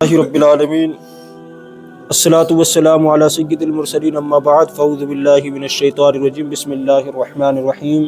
رب العالمین الصلاۃ والسلام علی سید المرسلین اما بعد فاعوذ باللہ من الشیطان الرجیم بسم اللہ الرحمن الرحیم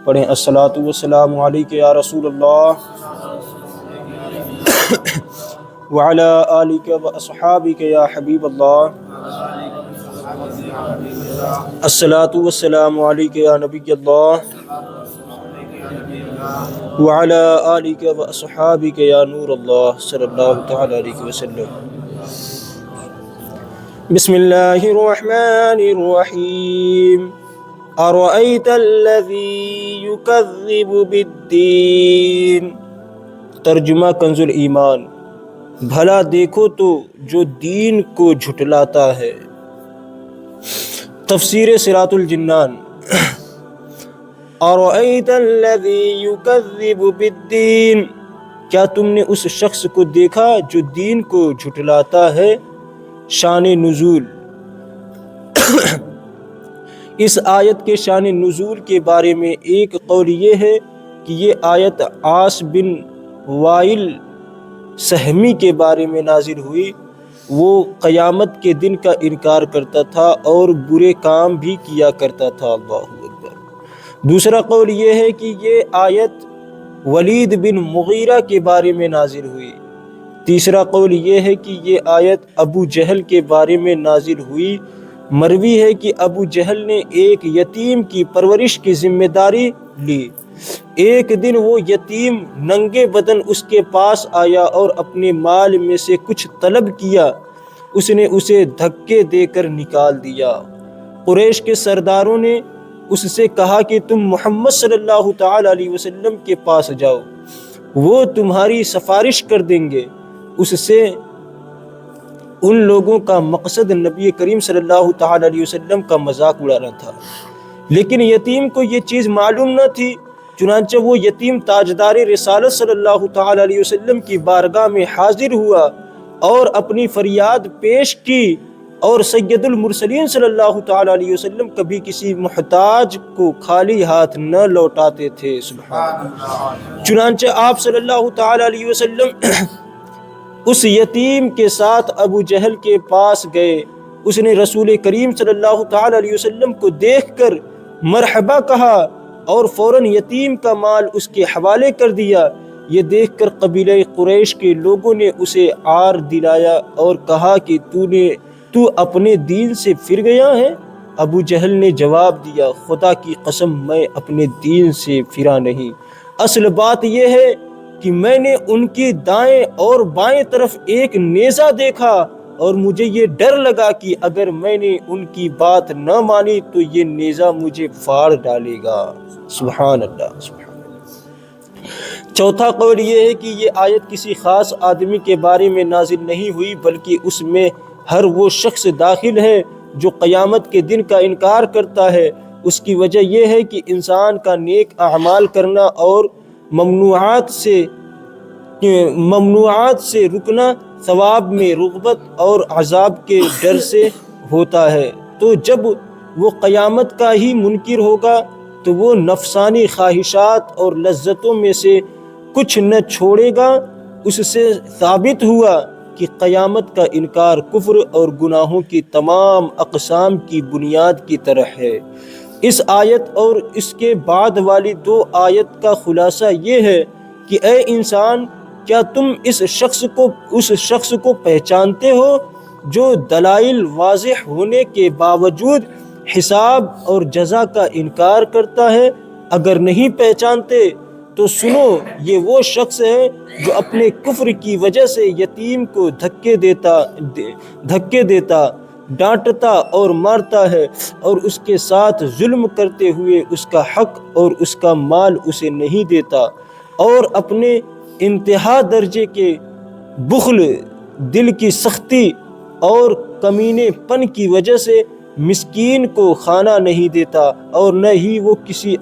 پڑھیں الصلاۃ والسلام علیک یا رسول اللہ وعلی آلک واصحابک یا حبیب اللہ الصلاۃ والسلام علیک یا نبی اللہ وعلی آلک واصحابک یا نور اللہ صلی اللہ تعالی علیہ وسلم بسم اللہ الرحمن الرحیم ارأیت الذی یکذب بالدین ترجمہ کنز الایمان بھلا دیکھو تو جو دین کو جھٹلاتا ہے۔ تفسیر صراط الجنان ارأیت الذی یکذب بالدین کیا تم نے اس شخص کو دیکھا جو دین کو جھٹلاتا ہے؟ شان نزول اس آیت کے شان نزول کے بارے میں ایک قول یہ ہے کہ یہ آیت عاص بن وائل سہمی کے بارے میں نازل ہوئی۔ وہ قیامت کے دن کا انکار کرتا تھا اور برے کام بھی کیا کرتا تھا۔ اللہ اکبر۔ دوسرا قول یہ ہے کہ یہ آیت ولید بن مغیرہ کے بارے میں نازل ہوئی۔ تیسرا قول یہ ہے کہ یہ آیت ابو جہل کے بارے میں نازل ہوئی۔ مروی ہے کہ ابو جہل نے ایک یتیم کی پرورش کی ذمہ داری لی۔ ایک دن وہ یتیم ننگے بدن اس کے پاس آیا اور اپنے مال میں سے کچھ طلب کیا۔ اس نے اسے دھکے دے کر نکال دیا۔ قریش کے سرداروں نے اس سے کہا کہ تم محمد صلی اللہ تعالی علیہ وسلم کے پاس جاؤ، وہ تمہاری سفارش کر دیں گے۔ اس سے ان لوگوں کا مقصد نبی کریم صلی اللہ تعالی علیہ وسلم کا مذاق اڑانا تھا، لیکن یتیم کو یہ چیز معلوم نہ تھی۔ چنانچہ وہ یتیم تاجدار رسالت صلی اللہ تعالی علیہ وسلم کی بارگاہ میں حاضر ہوا اور اپنی فریاد پیش کی، اور سید المرسلین صلی اللہ تعالی علیہ وسلم کبھی کسی محتاج کو خالی ہاتھ نہ لوٹاتے تھے۔ سبحان اللہ۔ چنانچہ آپ صلی اللہ تعالی علیہ وسلم اس یتیم کے ساتھ ابو جہل کے پاس گئے۔ اس نے رسول کریم صلی اللہ تعالی علیہ وسلم کو دیکھ کر مرحبا کہا اور فوراً یتیم کا مال اس کے حوالے کر دیا۔ یہ دیکھ کر قبیلہ قریش کے لوگوں نے اسے عار دلایا اور کہا کہ تو اپنے دین سے پھر گیا ہے؟ ابو جہل نے جواب دیا، خدا کی قسم میں اپنے دین سے پھرا نہیں۔ اصل بات یہ ہے کہ میں نے ان کی دائیں اور بائیں طرف ایک نیزہ دیکھا اور مجھے یہ ڈر لگا کہ اگر میں نے ان کی بات نہ مانی تو یہ نیزہ مجھے پھاڑ ڈالے گا۔ سبحان اللہ، سبحان اللہ۔ چوتھا قول یہ ہے کہ یہ آیت کسی خاص آدمی کے بارے میں نازل نہیں ہوئی، بلکہ اس میں ہر وہ شخص داخل ہے جو قیامت کے دن کا انکار کرتا ہے۔ اس کی وجہ یہ ہے کہ انسان کا نیک اعمال کرنا اور ممنوعات سے رکنا ثواب میں رغبت اور عذاب کے ڈر سے ہوتا ہے۔ تو جب وہ قیامت کا ہی منکر ہوگا تو وہ نفسانی خواہشات اور لذتوں میں سے کچھ نہ چھوڑے گا۔ اس سے ثابت ہوا کہ قیامت کا انکار کفر اور گناہوں کی تمام اقسام کی بنیاد کی طرح ہے۔ اس آیت اور اس کے بعد والی دو آیت کا خلاصہ یہ ہے کہ اے انسان، کیا تم اس شخص کو پہچانتے ہو جو دلائل واضح ہونے کے باوجود حساب اور جزا کا انکار کرتا ہے؟ اگر نہیں پہچانتے تو سنو، یہ وہ شخص ہے جو اپنے کفر کی وجہ سے یتیم کو دھکے دیتا، ڈانٹتا اور مارتا ہے، اور اس کے ساتھ ظلم کرتے ہوئے اس کا حق اور اس کا مال اسے نہیں دیتا، اور اپنے انتہا درجے کے بخل، دل کی سختی اور کمینے پن کی وجہ سے مسکین کو کھانا نہیں دیتا، اور نہ ہی وہ کسی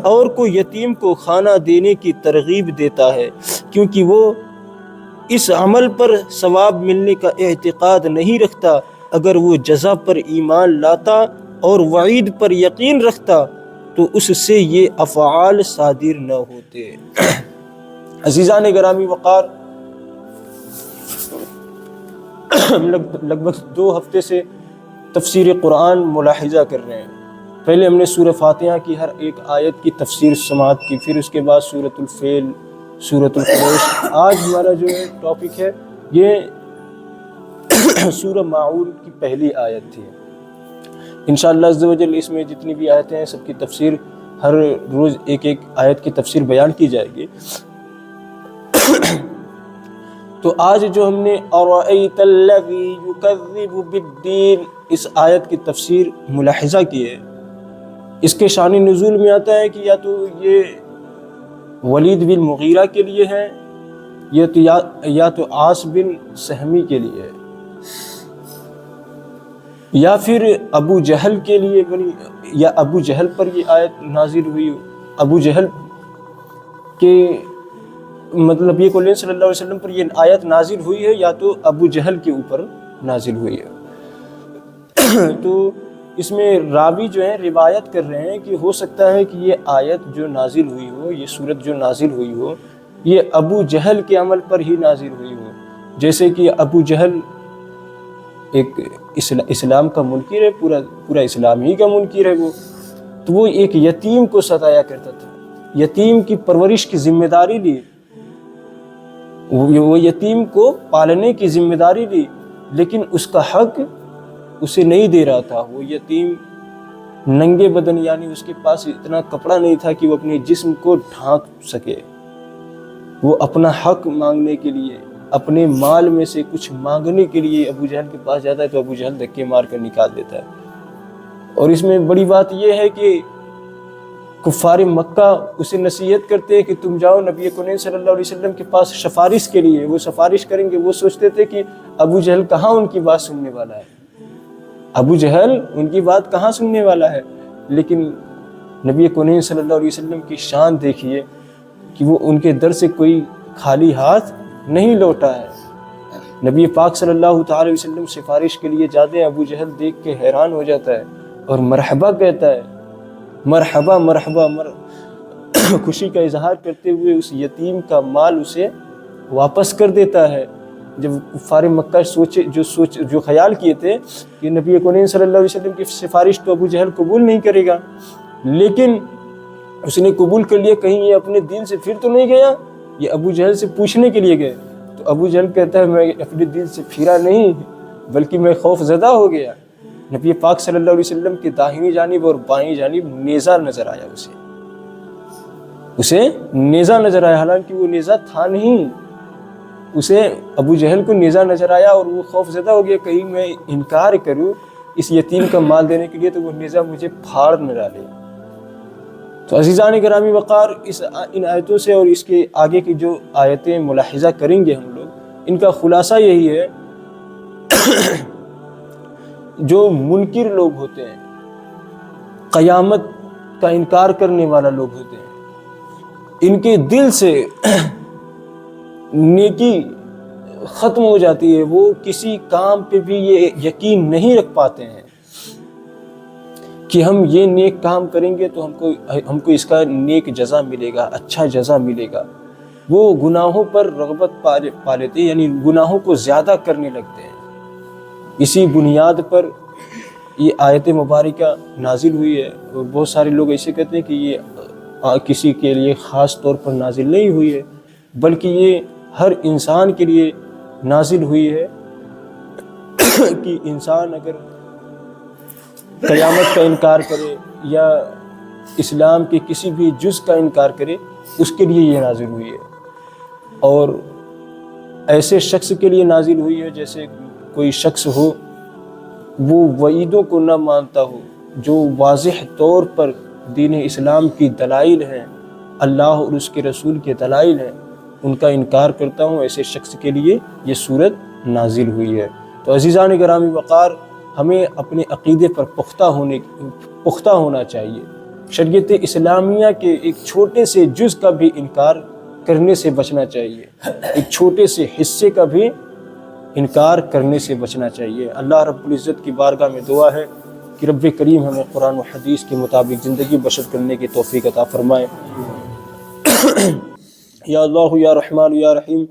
اور کو یتیم کو کھانا دینے کی ترغیب دیتا ہے، کیونکہ وہ اس عمل پر ثواب ملنے کا اعتقاد نہیں رکھتا۔ اگر وہ جزا پر ایمان لاتا اور وعید پر یقین رکھتا تو اس سے یہ افعال صادر نہ ہوتے۔ عزیزان گرامی وقار، ہم لگ بھگ 2 ہفتے سے تفسیر قرآن ملاحظہ کر رہے ہیں۔ پہلے ہم نے سورہ فاتحہ کی ہر ایک آیت کی تفسیر سماعت کی، پھر اس کے بعد سورۃ الفیل، سورۃ القریش۔ آج ہمارا جو ہے ٹاپک ہے یہ سورہ ماعون کی پہلی آیت تھی۔ انشاءاللہ عز و جل اس میں جتنی بھی آیتیں ہیں سب کی تفسیر، ہر روز ایک آیت کی تفسیر بیان کی جائے گی۔ تو آج جو ہم نے اَرَأَيْتَ الَّذِي يُكَذِّبُ بِالدِّينِ اس آیت کی تفسیر ملاحظہ کی ہے، اس کے شان نزول میں آتا ہے کہ یا تو یہ ولید بن مغیرہ کے لیے ہے یا تو عاص بن سہمی کے لیے ہے، یا پھر ابو جہل کے لیے بنی، یا ابو جہل پر یہ آیت نازل ہوئی۔ ابو جہل کے مطلب یہ کہ صلی اللہ علیہ وسلم پر یہ آیت نازل ہوئی ہے یا تو ابو جہل کے اوپر نازل ہوئی ہے۔ تو اس میں راوی جو ہیں روایت کر رہے ہیں کہ ہو سکتا ہے کہ یہ آیت جو نازل ہوئی ہو، یہ سورت جو نازل ہوئی ہو، یہ ابو جہل کے عمل پر ہی نازل ہوئی ہو۔ جیسے کہ ابو جہل ایک اسلام کا منکر ہے، پورا اسلام ہی کا منکر ہے وہ، تو وہ ایک یتیم کو ستایا کرتا تھا، یتیم کی پرورش کی ذمہ داری لی، وہ یتیم کو پالنے کی ذمہ داری لی، لیکن اس کا حق اسے نہیں دے رہا تھا۔ وہ یتیم ننگے بدن، یعنی اس کے پاس اتنا کپڑا نہیں تھا کہ وہ اپنے جسم کو ڈھانک سکے۔ وہ اپنا حق مانگنے کے لیے، اپنے مال میں سے کچھ مانگنے کے لیے ابو جہل کے پاس جاتا ہے تو ابو جہل دھکے مار کر نکال دیتا ہے۔ اور اس میں بڑی بات یہ ہے کہ کفار مکہ اسے نصیحت کرتے ہیں کہ تم جاؤ نبی کریم صلی اللہ علیہ وسلم کے پاس سفارش کے لیے، وہ سفارش کریں گے۔ وہ سوچتے تھے کہ ابو جہل کہاں ان کی بات سننے والا ہے، ابو جہل ان کی بات کہاں سننے والا ہے، لیکن نبی کریم صلی اللہ علیہ وسلم کی شان دیکھیے کہ وہ ان کے در سے کوئی خالی ہاتھ نہیں لوٹا ہے۔ نبی پاک صلی اللہ تعالی وسلم سفارش کے لیے جاتے ہیں، ابو جہل دیکھ کے حیران ہو جاتا ہے اور مرحبا کہتا ہے، مرحبا مرحبا خوشی کا اظہار کرتے ہوئے اس یتیم کا مال اسے واپس کر دیتا ہے۔ جب کفار مکہ جو خیال کیے تھے کہ نبی کریم صلی اللہ علیہ وسلم کی سفارش تو ابو جہل قبول نہیں کرے گا، لیکن اس نے قبول کر لیا، کہیں یہ اپنے دین سے پھر تو نہیں گیا، یہ ابو جہل سے پوچھنے کے لیے گئے۔ تو ابو جہل کہتا ہے میں اپنے دین سے پھرا نہیں، بلکہ میں خوف زدہ ہو گیا۔ نبی پاک صلی اللہ علیہ وسلم کی داہنی جانب اور بائیں جانب نیزہ نظر آیا، اسے نیزہ نظر آیا، حالانکہ وہ نیزہ تھا نہیں، اسے ابو جہل کو نیزہ نظر آیا اور وہ خوف زدہ ہو گیا، کہیں میں انکار کروں اس یتیم کا مال دینے کے لیے تو وہ نیزہ مجھے پھاڑ نہ ڈالے۔ تو عزیزان گرامی وقار، ان آیتوں سے اور اس کے آگے کی جو آیتیں ملاحظہ کریں گے ہم لوگ، ان کا خلاصہ یہی ہے جو منکر لوگ ہوتے ہیں، قیامت کا انکار کرنے والا لوگ ہوتے ہیں، ان کے دل سے نیکی ختم ہو جاتی ہے، وہ کسی کام پہ بھی یہ یقین نہیں رکھ پاتے ہیں کہ ہم یہ نیک کام کریں گے تو ہم کو اس کا نیک جزا ملے گا، اچھا جزا ملے گا۔ وہ گناہوں پر رغبت پا لیتے ہیں، یعنی گناہوں کو زیادہ کرنے لگتے ہیں۔ اسی بنیاد پر یہ آیت مبارکہ نازل ہوئی ہے۔ بہت سارے لوگ ایسے کہتے ہیں کہ یہ کسی کے لیے خاص طور پر نازل نہیں ہوئی ہے، بلکہ یہ ہر انسان کے لیے نازل ہوئی ہے کہ انسان اگر قیامت کا انکار کرے یا اسلام کے کسی بھی جز کا انکار کرے، اس کے لیے یہ نازل ہوئی ہے۔ اور ایسے شخص کے لیے نازل ہوئی ہے جیسے کوئی شخص ہو وہ وعیدوں کو نہ مانتا ہو، جو واضح طور پر دین اسلام کی دلائل ہیں، اللہ اور اس کے رسول کے دلائل ہیں، ان کا انکار کرتا ہوں، ایسے شخص کے لیے یہ صورت نازل ہوئی ہے۔ تو عزیزان گرامی وقار، ہمیں اپنے عقیدے پر پختہ ہونا چاہیے، شریعت اسلامیہ کے ایک چھوٹے سے جز کا بھی انکار کرنے سے بچنا چاہیے، ایک چھوٹے سے حصے کا بھی انکار کرنے سے بچنا چاہیے۔ اللہ رب العزت کی بارگاہ میں دعا ہے کہ رب کریم ہمیں قرآن و حدیث کے مطابق زندگی بسر کرنے کی توفیق عطا فرمائے۔ یا اللہ یا رحمان یا رحیم،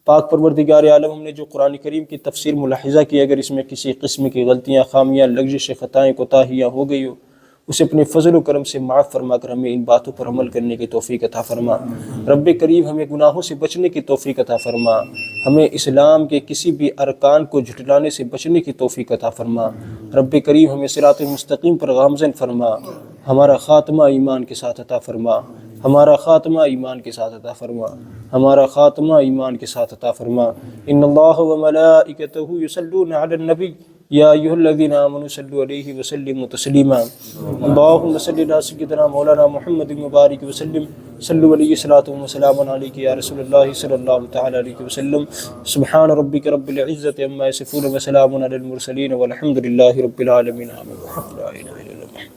پاک پروردگار عالم ہم نے جو قرآن کریم کی تفسیر ملاحظہ کی، اگر اس میں کسی قسم کی غلطیاں، خامیاں، لغزش، خطائیں، کوتاہیاں ہو گئی ہو، اسے اپنے فضل و کرم سے معاف فرما کر ہمیں ان باتوں پر عمل کرنے کی توفیق عطا فرما۔ رب کریم ہمیں گناہوں سے بچنے کی توفیق عطا فرما، ہمیں اسلام کے کسی بھی ارکان کو جھٹلانے سے بچنے کی توفیق عطا فرما۔ رب کریم ہمیں صراط مستقیم پر گامزن فرما، ہمارا خاتمہ ایمان کے ساتھ عطا فرما، ہمارا خاتمہ ایمان کے ساتھ عطا فرما، ہمارا خاتمہ ایمان کے ساتھ عطا فرما۔ ان اللہ و ملائکتہ یصلون علی النبی یا ایھا الذین آمنوا صلوا علیہ وسلموا تسلیما۔ اللہم صل علی سیدنا مولانا محمد مبارک وسلم، صلوا علیہ الصلاۃ والسلام علیک یا رسول اللہ صلی اللہ تعالی علیہ وسلم۔ سبحان ربک رب العزۃ عما یصفون وسلام علی المرسلین والحمد للہ رب العالمین۔ آمین۔ لا الہ الا اللہ۔